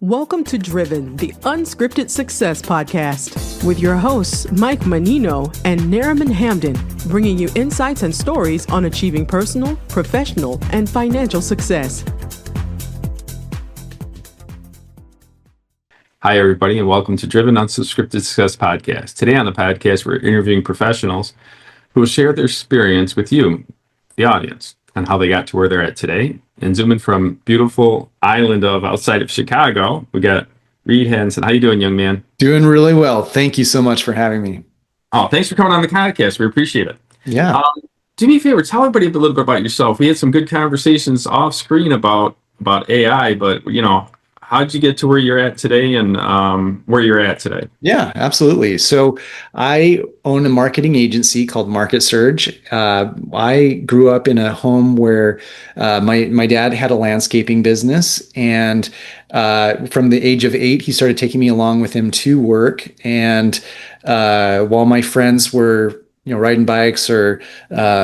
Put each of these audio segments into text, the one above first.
Welcome to Driven, the Unscripted Success podcast, with your hosts, Mike Mannino and Nareman Hamdan, bringing you insights and stories on achieving personal, professional, and financial success. Hi, everybody, and welcome to Driven Unscripted Success podcast. Today on the podcast, we're interviewing professionals who will share their experience with you, the audience, and how they got to where they're at today. And zooming from beautiful island of outside of Chicago, we got Reed Hansen. How you doing, young man? Doing really well. Thank you so much for having me. Oh, thanks for coming on the podcast. We appreciate it. Yeah. Do me a favor, tell everybody a little bit about yourself. We had some good conversations off screen about AI, but how'd you get to where you're at today and where you're at today? Yeah, absolutely. So I own a marketing agency called Market Surge. I grew up in a home where my dad had a landscaping business, and from the age of 8, he started taking me along with him to work. And while my friends were riding bikes or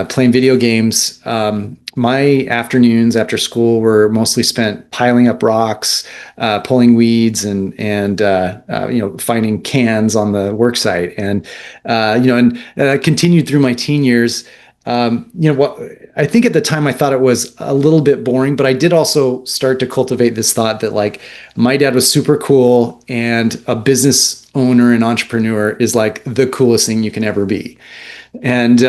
playing video games, my afternoons after school were mostly spent piling up rocks, pulling weeds, and finding cans on the work site. And continued through my teen years. I think at the time I thought it was a little bit boring, but I did also start to cultivate this thought that my dad was super cool, and a business owner and entrepreneur is like the coolest thing you can ever be. And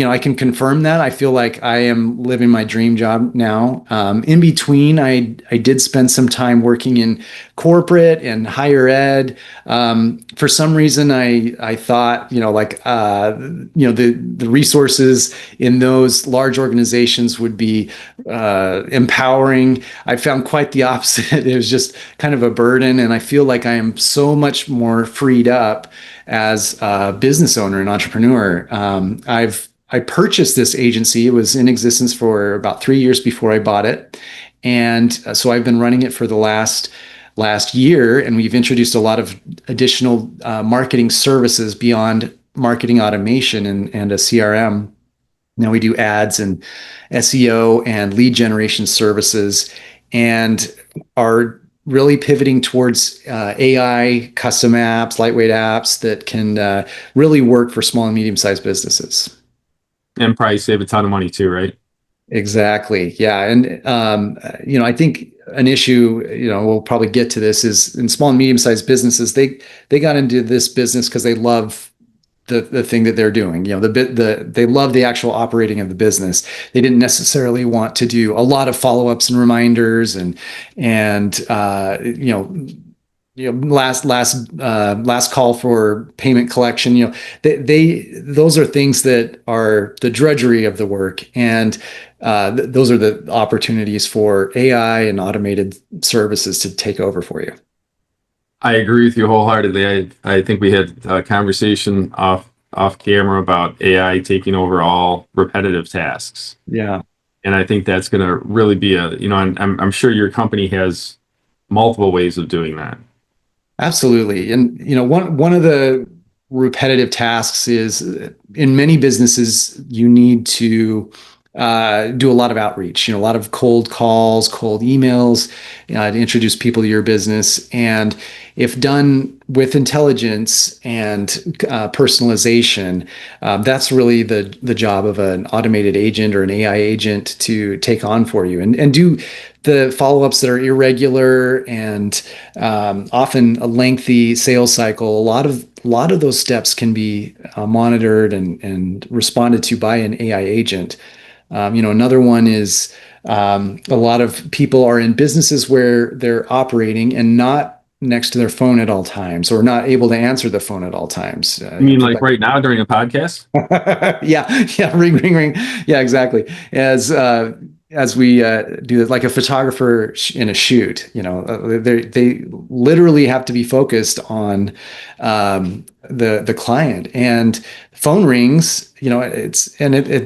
I can confirm that. I feel like I am living my dream job now. In between, I did spend some time working in corporate and higher ed. For some reason, I thought, the resources in those large organizations would be empowering. I found quite the opposite. It was just kind of a burden. And I feel like I am so much more freed up as a business owner and entrepreneur. I purchased this agency. It was in existence for about 3 years before I bought it. And so I've been running it for the last year, and we've introduced a lot of additional marketing services beyond marketing automation and a CRM. Now we do ads and SEO and lead generation services, and are really pivoting towards AI, custom apps, lightweight apps that can really work for small and medium-sized businesses. And probably save a ton of money too, right? Exactly. Yeah. And, I think an issue, we'll probably get to this, is in small and medium-sized businesses, they got into this business because they love the thing that they're doing. They love the actual operating of the business. They didn't necessarily want to do a lot of follow-ups and reminders and last call for payment collection. Those are things that are the drudgery of the work, and those are the opportunities for AI and automated services to take over for you. I agree with you wholeheartedly. I think we had a conversation off camera about AI taking over all repetitive tasks. Yeah, and I think that's going to really be I'm sure your company has multiple ways of doing that. Absolutely. And, one of the repetitive tasks is, in many businesses, you need to do a lot of outreach, a lot of cold calls, cold emails, to introduce people to your business. And if done with intelligence and personalization, that's really the job of an automated agent or an AI agent to take on for you and do the follow-ups that are irregular and often a lengthy sales cycle. A lot of those steps can be monitored and responded to by an AI agent. Another one is a lot of people are in businesses where they're operating and not next to their phone at all times, or not able to answer the phone at all times. You mean like right now during a podcast? Yeah, ring, ring, ring. Yeah, exactly. As we do it, like a photographer in a shoot, they literally have to be focused on the client, and phone rings. They're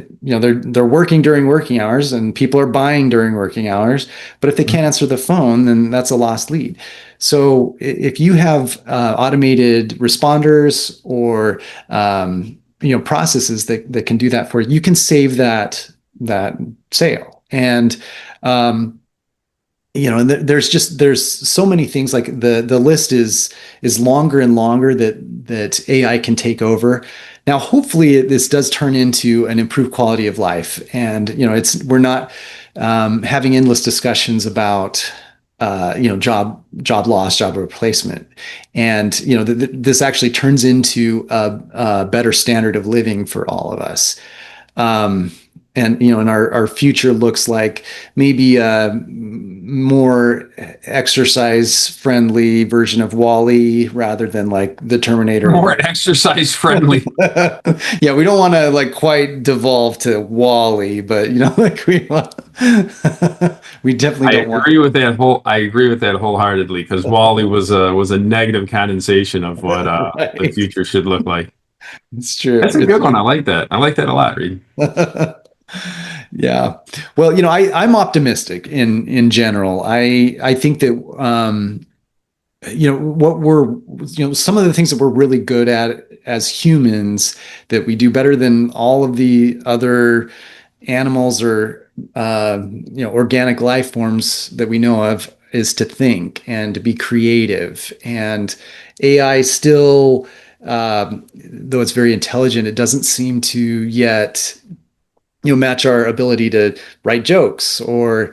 working during working hours, and people are buying during working hours. But if they can't answer the phone, then that's a lost lead. So if you have automated responders or processes that can do that for you, you can save that sale. And and there's so many things. Like the list is longer and longer that AI can take over. Now, hopefully, this does turn into an improved quality of life, and we're not having endless discussions about job loss, job replacement, and this actually turns into a better standard of living for all of us. Um, and our future looks like maybe a more exercise friendly version of Wall-E rather than like the Terminator. More exercise friendly. Yeah, we don't want to like quite devolve to Wall-E, but like we definitely don't want. I agree with that wholeheartedly, because Wally was a negative condensation of what the Right. future should look like. It's true. That's a good one. I like that. I like that a lot, Reed. Yeah. Well, I'm optimistic in general. I think that what we're some of the things that we're really good at as humans that we do better than all of the other animals or organic life forms that we know of is to think and to be creative. And AI still, though it's very intelligent, it doesn't seem to yet match our ability to write jokes or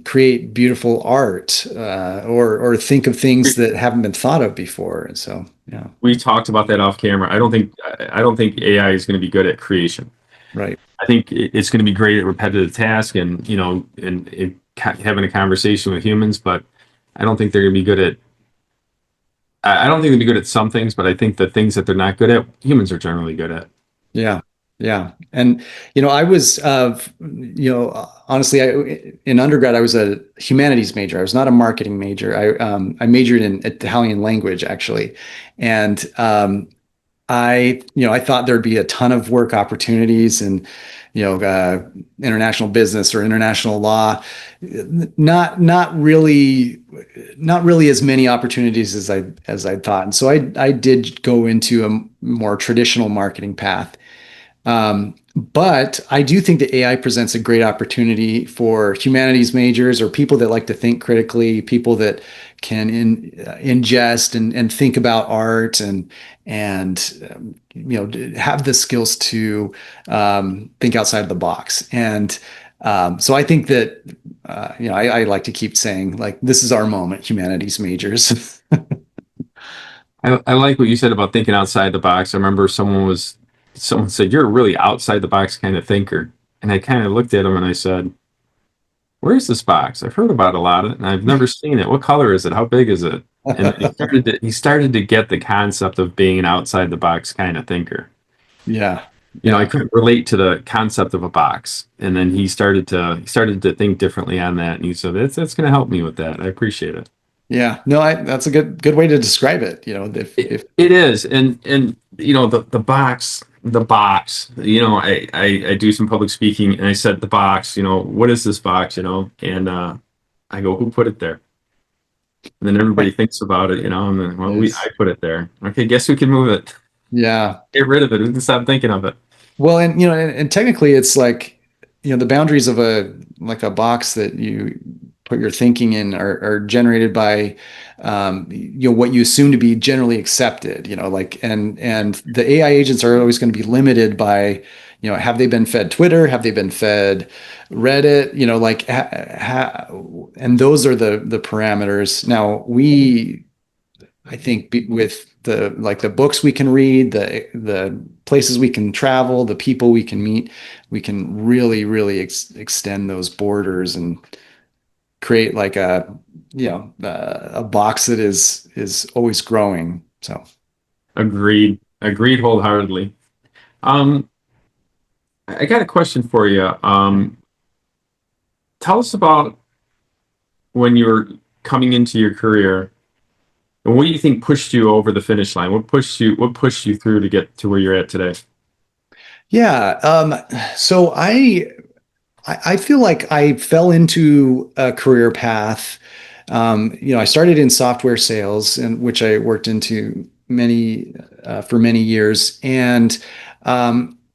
create beautiful art or think of things that haven't been thought of before. And so, yeah, We talked about that off camera. I don't think AI is going to be good at creation. right. I think it's going to be great at repetitive tasks and having a conversation with humans, but I don't think they're going to be good at. I don't think they'll be good at some things, but I think the things that they're not good at, humans are generally good at. Yeah. Yeah. And, I was, honestly, in undergrad, I was a humanities major. I was not a marketing major. I majored in Italian language, actually. And, I thought there'd be a ton of work opportunities in, international business or international law. Not really as many opportunities as I thought. And so I did go into a more traditional marketing path. But I do think that AI presents a great opportunity for humanities majors or people that like to think critically, people that can ingest and think about art and have the skills to think outside the box. And so I think that I like to keep saying like this is our moment, humanities majors. I like what you said about thinking outside the box. I remember someone said, "You're a really outside the box kind of thinker." And I kind of looked at him and I said, "Where's this box? I've heard about a lot of it and I've never seen it. What color is it? How big is it?" And he started to get the concept of being an outside the box kind of thinker. Yeah. I couldn't relate to the concept of a box. And then he started to think differently on that. And he said, that's going to help me with that. I appreciate it. Yeah. No, that's a good way to describe it. If It is. And the box, I do some public speaking and I said, the box, what is this box, and I go, who put it there? And then everybody thinks about it, and then, well, I put it there. Okay, guess who can move it? Yeah. Get rid of it. Who can stop thinking of it? Well, and technically it's like, the boundaries of a box that you put your thinking in are generated by, what you assume to be generally accepted, like, and the AI agents are always going to be limited by, have they been fed Twitter? Have they been fed Reddit? Like, and those are the parameters. Now I think with the books we can read, the places we can travel, the people we can meet, we can really, really extend those borders and create like a box that is always growing. So Agreed wholeheartedly. Um, I got a question for you. Tell us about when you were coming into your career. And what do you think pushed you over the finish line? What pushed you through to get to where you're at today? yeah, so I feel like I fell into a career path. I started in software sales, and which I worked into for many years, and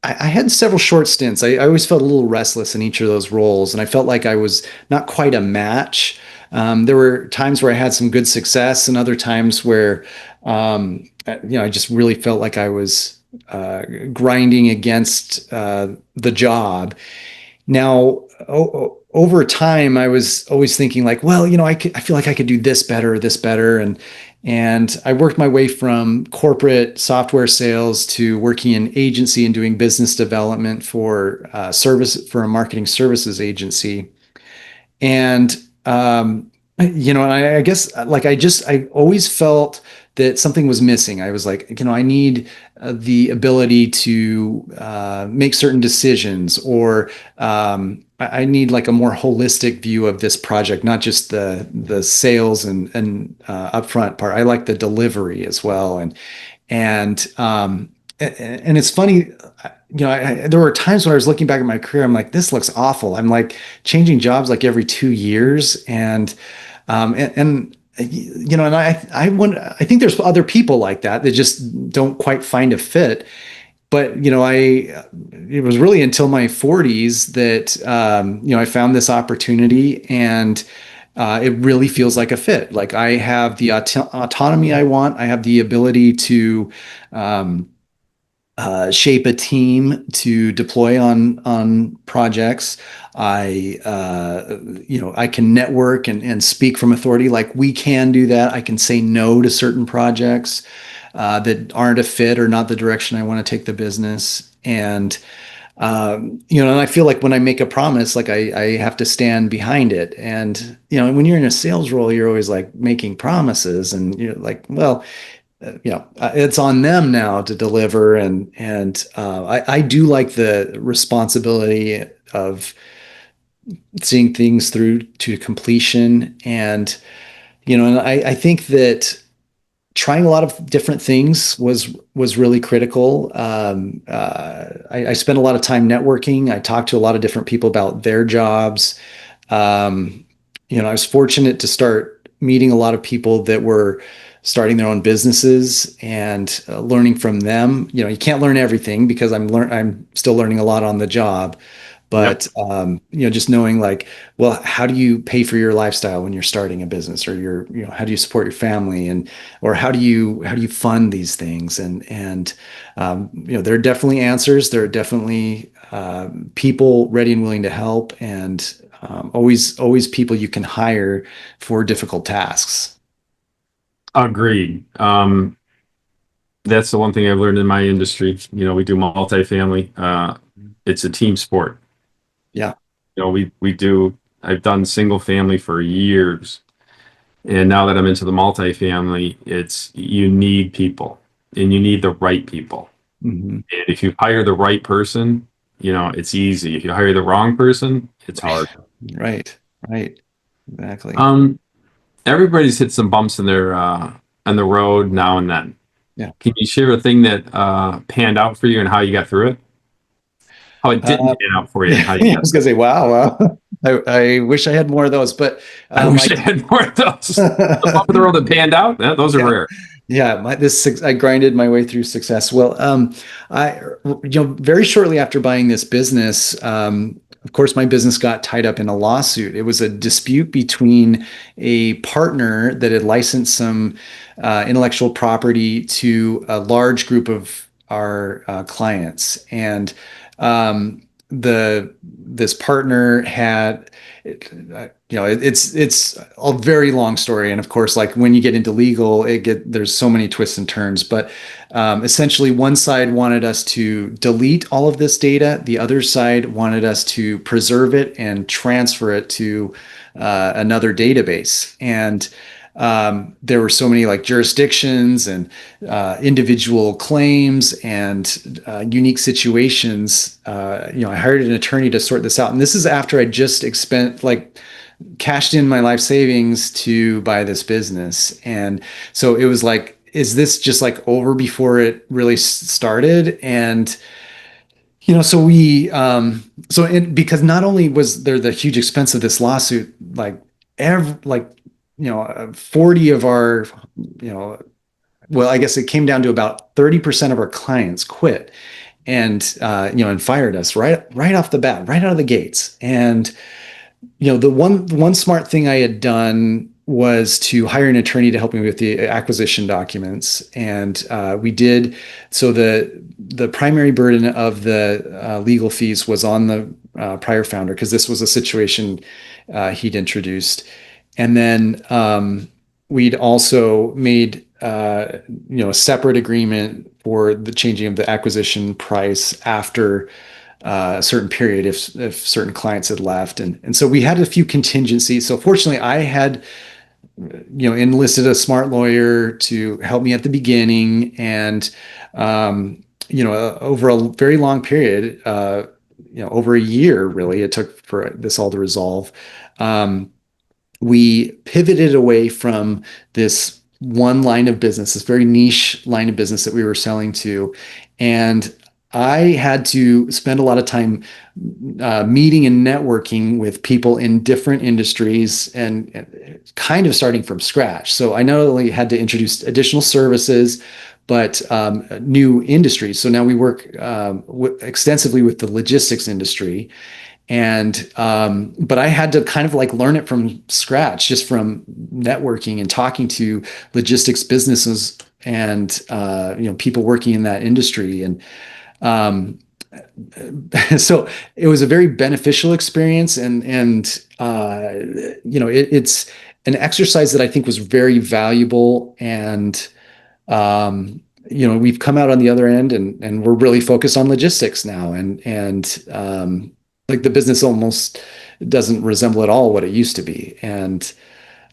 I had several short stints. I always felt a little restless in each of those roles, and I felt like I was not quite a match. There were times where I had some good success, and other times where, I just really felt like I was grinding against the job. Now, over time, I was always thinking like, well, I feel like I could do this better, and I worked my way from corporate software sales to working in agency and doing business development for a marketing services agency. And I guess like I always felt that something was missing. I was like, I need the ability to make certain decisions, or I need like a more holistic view of this project, not just the sales and upfront part. I like the delivery as well, and it's funny, there were times when I was looking back at my career, I'm like, this looks awful. I'm like changing jobs like every 2 years, and I think there's other people like that just don't quite find a fit. But it was really until my 40s that I found this opportunity, and it really feels like a fit. Like I have the autonomy I want. I have the ability to shape a team to deploy on projects. I can network and speak from authority. Like we can do that. I can say no to certain projects that aren't a fit or not the direction I want to take the business. And and I feel like when I make a promise, like I have to stand behind it. And when you're in a sales role, you're always like making promises, and you're like, well, it's on them now to deliver. I do like the responsibility of seeing things through to completion. And I think that trying a lot of different things was really critical. I spent a lot of time networking. I talked to a lot of different people about their jobs. I was fortunate to start meeting a lot of people that were starting their own businesses and learning from them. You can't learn everything because I'm still learning a lot on the job. But just knowing like, well, how do you pay for your lifestyle when you're starting a business, or how do you support your family, or how do you fund these things? And there are definitely answers. There are definitely people ready and willing to help, and always people you can hire for difficult tasks. Agreed. That's the one thing I've learned in my industry. We do multifamily. It's a team sport. Yeah. I've done single family for years. And now that I'm into the multifamily, you need people, and you need the right people. Mm-hmm. And if you hire the right person, it's easy. If you hire the wrong person, it's hard. Right. Exactly. Everybody's hit some bumps in their on the road now and then. Yeah. Can you share a thing that panned out for you and how you got through it? How it didn't pan out for you and how you got I was gonna say, wow. I wish I had more of those, but I wish I had more of those. The bump in the road that panned out, those are rare. Yeah, I grinded my way through success. Well, very shortly after buying this business, of course, my business got tied up in a lawsuit. It was a dispute between a partner that had licensed some intellectual property to a large group of our clients, and this partner had, it's a very long story, and of course, like when you get into legal, there's so many twists and turns. But essentially, one side wanted us to delete all of this data, the other side wanted us to preserve it and transfer it to another database. And there were so many like jurisdictions and individual claims and unique situations. I hired an attorney to sort this out, and this is after I just cashed in my life savings to buy this business. And so it was like, is this just like over before it really started? And so because not only was there the huge expense of this lawsuit, 40 of our, well, I guess it came down to about 30% of our clients quit. and and fired us right off the bat, right out of the gates. And the one smart thing I had done was to hire an attorney to help me with the acquisition documents, and we did. So the primary burden of the legal fees was on the prior founder, because this was a situation he'd introduced, and then we'd also made a separate agreement for the changing of the acquisition price after a certain period if certain clients had left, and so we had a few contingencies. So fortunately, I had enlisted a smart lawyer to help me at the beginning, and over a very long period, over a year really, it took for this all to resolve. We pivoted away from this one line of business, this very niche line of business that we were selling to, and I had to spend a lot of time meeting and networking with people in different industries, and kind of starting from scratch. So I not only had to introduce additional services, but new industries. So now we work extensively with the logistics industry. And but I had to kind of like learn it from scratch, just from networking and talking to logistics businesses and people working in that industry. And so it was a very beneficial experience, and it's an exercise that I think was very valuable. And we've come out on the other end, and we're really focused on logistics now, and like the business almost doesn't resemble at all what it used to be. And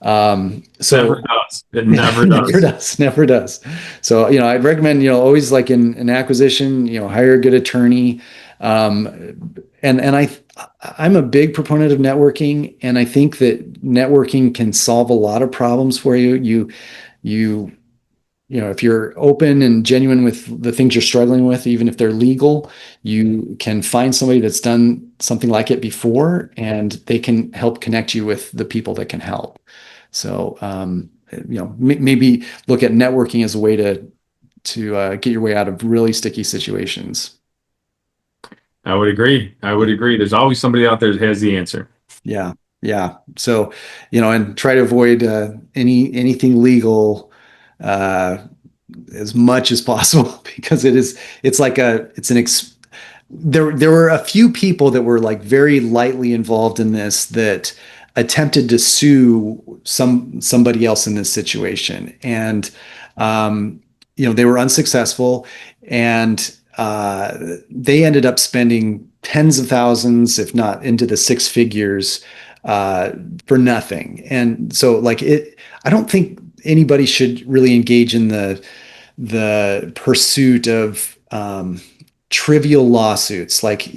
so Never does. It never does. never does. So, I'd recommend, always, like in an acquisition, hire a good attorney. And I'm a big proponent of networking, and I think that networking can solve a lot of problems for you. If you're open and genuine with the things you're struggling with, even if they're legal, you can find somebody that's done something like it before, and they can help connect you with the people that can help. So, maybe look at networking as a way to get your way out of really sticky situations. I would agree. There's always somebody out there that has the answer. Yeah. So, and try to avoid anything legal as much as possible, because there were a few people that were like very lightly involved in this that attempted to sue somebody else in this situation, and they were unsuccessful, and they ended up spending tens of thousands, if not into the six figures, for nothing. And so, I don't think anybody should really engage in the pursuit of trivial lawsuits. If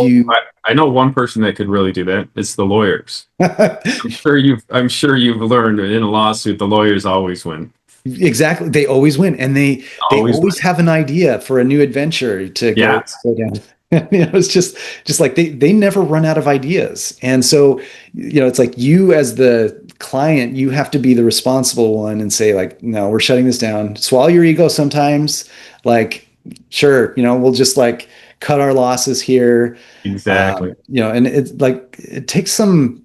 you, I know one person that could really do that. It's the lawyers. I'm sure you've learned in a lawsuit, the lawyers always win. Exactly. They always win. And they always have an idea for a new adventure to go down. It's just like they never run out of ideas. And so, it's like, you as the client, you have to be the responsible one and say, like, no, we're shutting this down. Swallow your ego sometimes. Like, sure, we'll just like cut our losses here. Exactly. And it takes some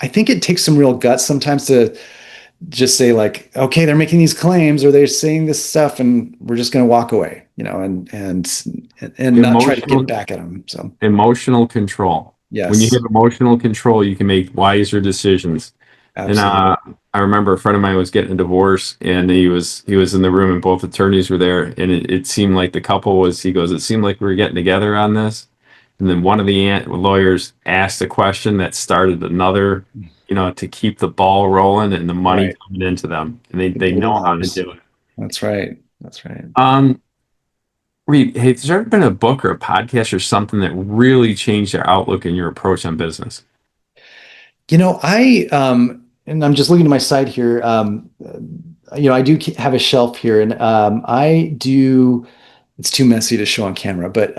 real guts sometimes to just say, like, okay, they're making these claims, or they're saying this stuff, and we're just going to walk away, and not try to get back at them. So emotional control. Yes. When you have emotional control, you can make wiser decisions. Absolutely. And I remember a friend of mine was getting a divorce, and he was in the room, and both attorneys were there, and it seemed like the couple was, he goes, it seemed like we were getting together on this. And then one of the lawyers asked a question that started another, to keep the ball rolling and the money coming into them. And they know how to do it. That's right. Reed, hey, has there ever been a book or a podcast or something that really changed your outlook and your approach on business? And I'm just looking to my side here. I do have a shelf here, and it's too messy to show on camera, but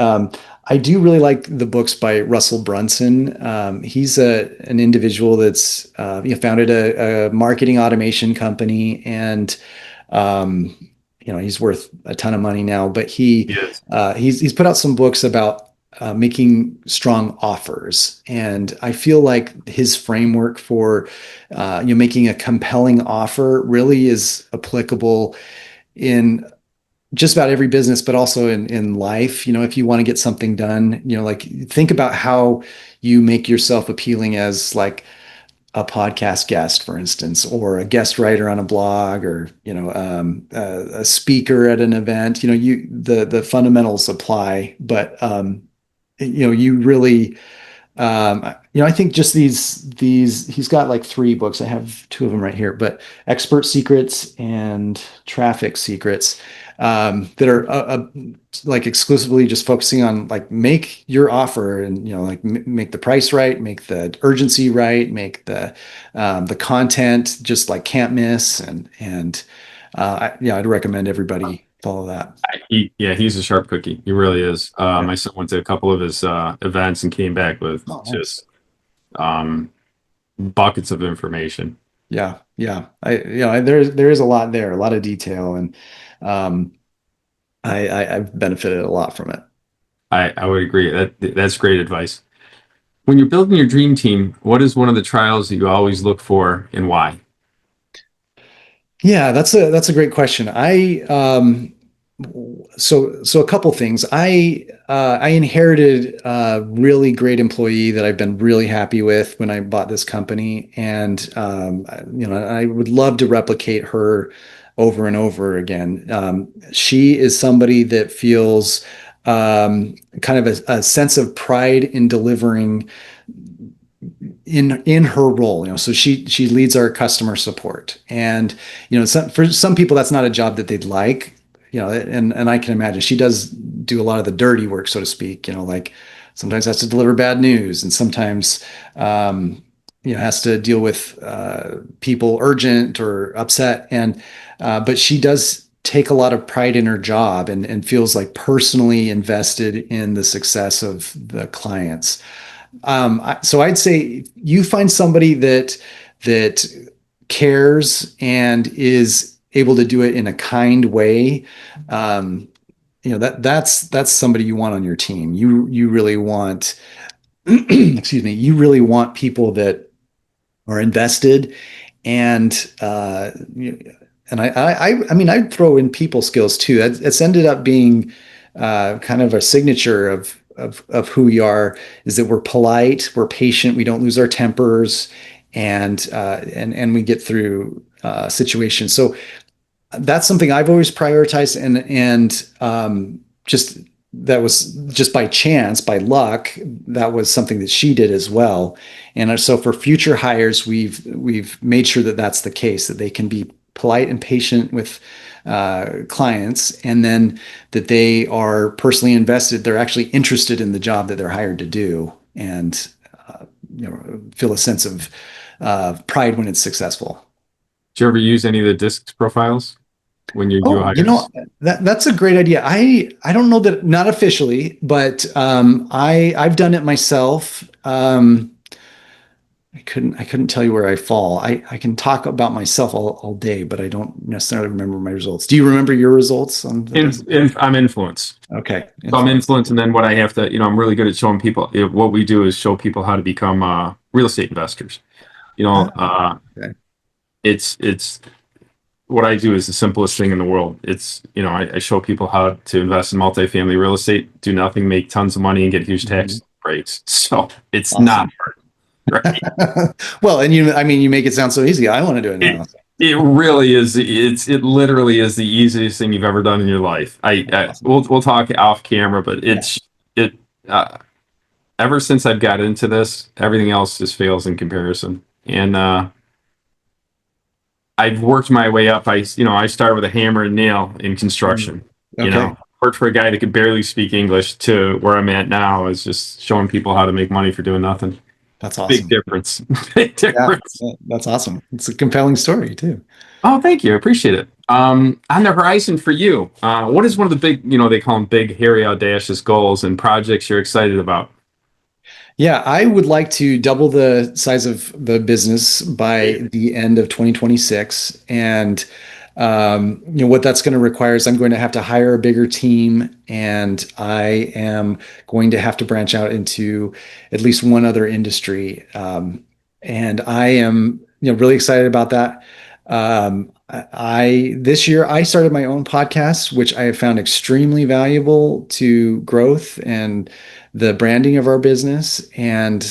I do really like the books by Russell Brunson. He's an individual that's founded a marketing automation company, and he's worth a ton of money now, but Yes. he's put out some books about making strong offers. And I feel like his framework for making a compelling offer really is applicable in just about every business, but also in life. If you want to get something done, like think about how you make yourself appealing as like a podcast guest, for instance, or a guest writer on a blog, or a speaker at an event. The fundamentals apply, but you really I think just these he's got like 3 books. I have 2 of them right here, but Expert Secrets and Traffic Secrets, that are like exclusively just focusing on like make your offer, and like make the price right, make the urgency right, make the content just like can't miss, and I'd recommend everybody follow that. He's a sharp cookie. He really is. My son went to a couple of his events and came back with Oh, nice. just buckets of information. Yeah, yeah. There is a lot there, a lot of detail, and I've benefited a lot from it. I would agree. That's great advice. When you're building your dream team, what is one of the trials that you always look for, and why? Yeah, that's a great question. So a couple things. I inherited a really great employee that I've been really happy with when I bought this company, and I would love to replicate her over and over again. She is somebody that feels kind of a sense of pride in delivering in her role. So she leads our customer support, and for some people that's not a job that they'd like. And I can imagine she does do a lot of the dirty work, so to speak. Like sometimes has to deliver bad news, and sometimes has to deal with people urgent or upset, and but she does take a lot of pride in her job, and feels like personally invested in the success of the clients. So I'd say you find somebody that cares and is able to do it in a kind way. That's somebody you want on your team. You really want, excuse me, you really want people that are invested, and I mean, I'd throw in people skills too. It's ended up being kind of a signature of who we are, is that we're polite, we're patient, we don't lose our tempers, and we get through situations. So that's something I've always prioritized, and just that was just by chance, by luck, that was something that she did as well. And so for future hires, we've made sure that that's the case, that they can be polite and patient with clients, and then that they are personally invested. They're actually interested in the job that they're hired to do, and feel a sense of pride when it's successful. Do you ever use any of the DISC profiles when you do hires? That's a great idea. I don't know that, not officially, but I've done it myself. I couldn't tell you where I fall. I can talk about myself all day, but I don't necessarily remember my results. Do you remember your results on I'm influence. Okay. So I'm influence, and then what I have to, I'm really good at showing people. What we do is show people how to become real estate investors. Okay. It's what I do is the simplest thing in the world. It's, I show people how to invest in multifamily real estate, do nothing, make tons of money, and get huge tax breaks. So it's Awesome. not hard. Right. Well, and you make it sound so easy. I want to do it now. It really is. It literally is the easiest thing you've ever done in your life. We'll talk off camera, but ever since I've got into this, everything else just fails in comparison. And I've worked my way up. I started with a hammer and nail in construction. Okay. Worked for a guy that could barely speak English to where I'm at now, is just showing people how to make money for doing nothing. That's awesome. Big difference. Big difference. Yeah, that's awesome. It's a compelling story too. Oh, thank you. I appreciate it. On the horizon for you, what is one of the big, they call them big, hairy, audacious goals and projects you're excited about? Yeah, I would like to double the size of the business by the end of 2026. And What that's going to require is I'm going to have to hire a bigger team, and I am going to have to branch out into at least one other industry. And I am, really excited about that. This year I started my own podcast, which I have found extremely valuable to growth and the branding of our business and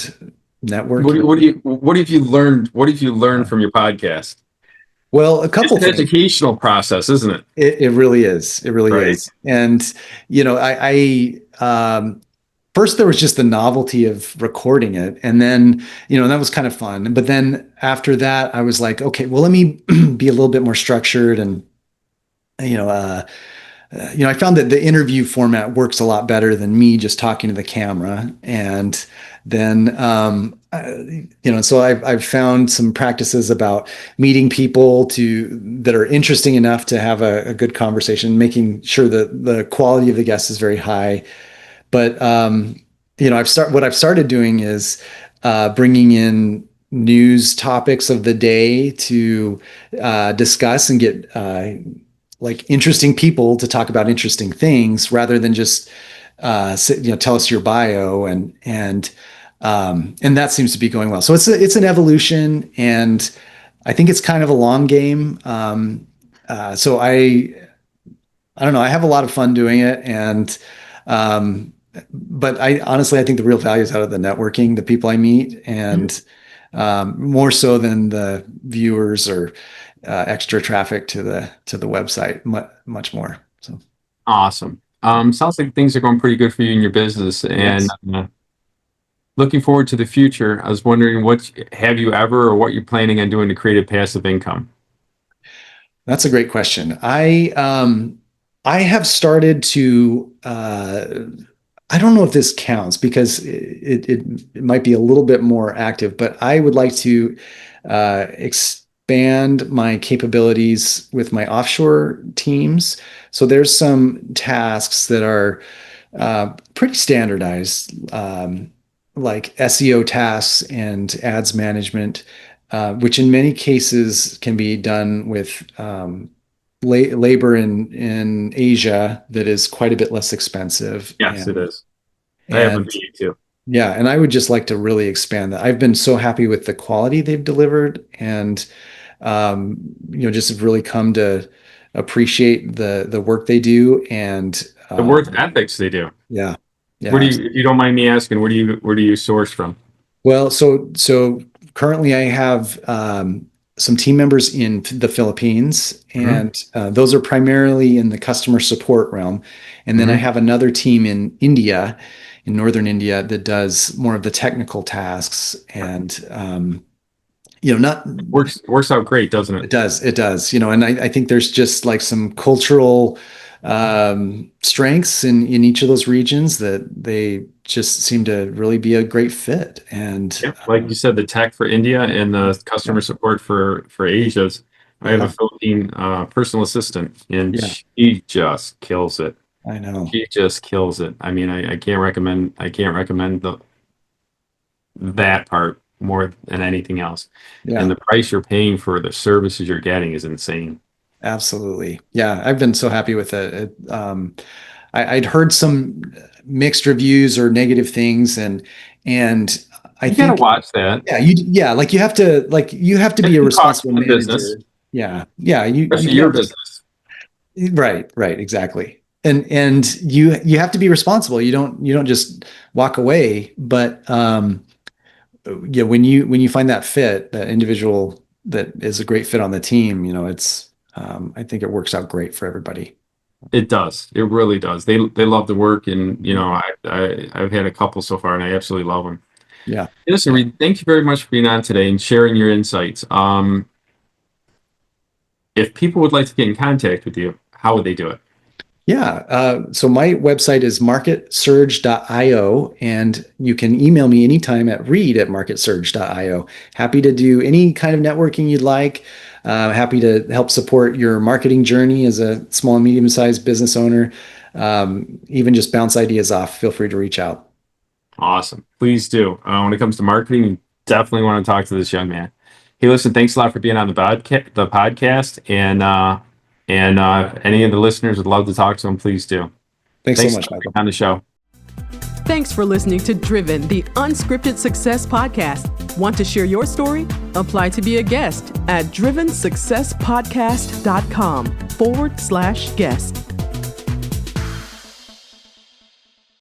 networking. What have you learned? What have you learned from your podcast? Well, a couple It's an things. educational process, isn't it? It really is. It really Right. is. And, first there was just the novelty of recording it. And then, that was kind of fun. But then after that, I was like, okay, well, let me be a little bit more structured. And, I found that the interview format works a lot better than me just talking to the camera. And then, so I've found some practices about meeting people that are interesting enough to have a good conversation, making sure that the quality of the guest is very high. But, what I've started doing is bringing in news topics of the day to discuss and get like interesting people to talk about interesting things rather than just tell us your bio and that seems to be going well. So it's an evolution, and I think it's kind of a long game. So I don't know. I have a lot of fun doing it, and but I honestly think the real value is out of the networking, the people I meet, and more so than the viewers or extra traffic to the website, much more. So awesome. Sounds like things are going pretty good for you in your business, and yes. Looking forward to the future. I was wondering, have you ever, or what you're planning on doing to create a passive income? That's a great question. I have started to. I don't know if this counts because it might be a little bit more active, but I would like to expand my capabilities with my offshore teams. So there's some tasks that are pretty standardized, like SEO tasks and ads management, which in many cases can be done with labor in Asia that is quite a bit less expensive. Yes, it is. I have a And video too. yeah, and I would just like to really expand that. I've been so happy with the quality they've delivered, and just have really come to appreciate the work they do and The work ethics they do. yeah. Where do you, if you don't mind me asking, where do you source from? Well, so currently I have some team members in the Philippines, and those are primarily in the customer support realm. And then I have another team in India, in northern India, that does more of the technical tasks. And not works out great, doesn't it? It does. And I think there's just like some cultural strengths in each of those regions that they just seem to really be a great fit. And like you said, the tech for India and the customer support for Asia's. I have a Philippine personal assistant, and she just kills it. I know. She just kills it. I mean, I can't recommend that part more than anything else. Yeah. And the price you're paying for the services you're getting is insane. Absolutely. Yeah, I've been so happy with it. I'd heard some mixed reviews or negative things, and I think you gotta watch that. Yeah, like you have to be a responsible manager. Business. Yeah. Especially your business. Right, exactly. And you have to be responsible. You don't just walk away. But when you find that fit, that individual that is a great fit on the team, it's I think it works out great for everybody. It does. It really does. They love the work, and I've had a couple so far, and I absolutely love them. Yeah. Listen, Reed, thank you very much for being on today and sharing your insights. If people would like to get in contact with you, how would they do it? Yeah. So my website is marketsurge.io, and you can email me anytime at reed@marketsurge.io. Happy to do any kind of networking you'd like. Happy to help support your marketing journey as a small and medium-sized business owner. Even just bounce ideas off. Feel free to reach out. Awesome. Please do. When it comes to marketing, you definitely want to talk to this young man. Hey, listen, thanks a lot for being on the podcast, and And any of the listeners would love to talk to him, please do. Thanks so much, Michael. On the show. Thanks for listening to Driven, the Unscripted Success Podcast. Want to share your story? Apply to be a guest at drivensuccesspodcast.com/guest.